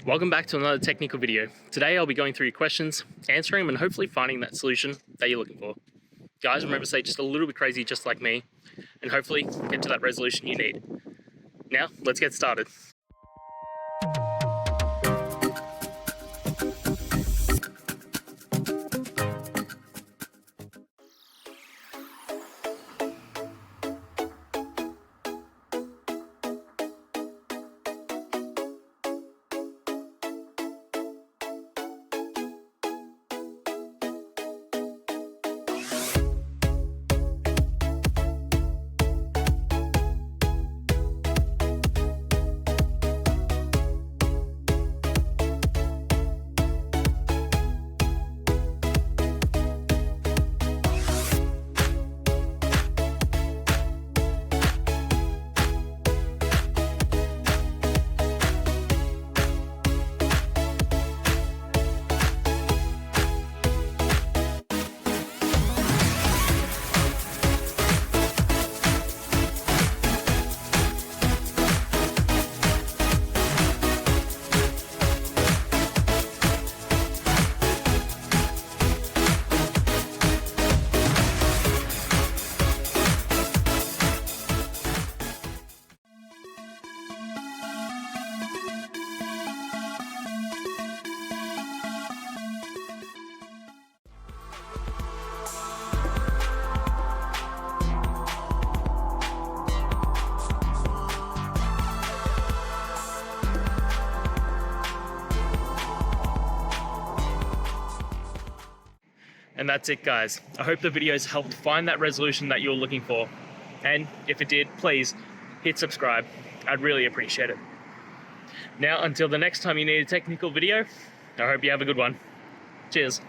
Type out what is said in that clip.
Welcome back to another technical video. Today I'll be going through your questions, answering them and hopefully finding that solution that you're looking for. Guys, remember to stay just a little bit crazy just like me and hopefully get to that resolution you need. Now, let's get started. And that's it, guys. I hope the videos helped find that resolution that you're looking for. And if it did, please hit subscribe. I'd really appreciate it. Now, until the next time you need a technical video, I hope you have a good one. Cheers.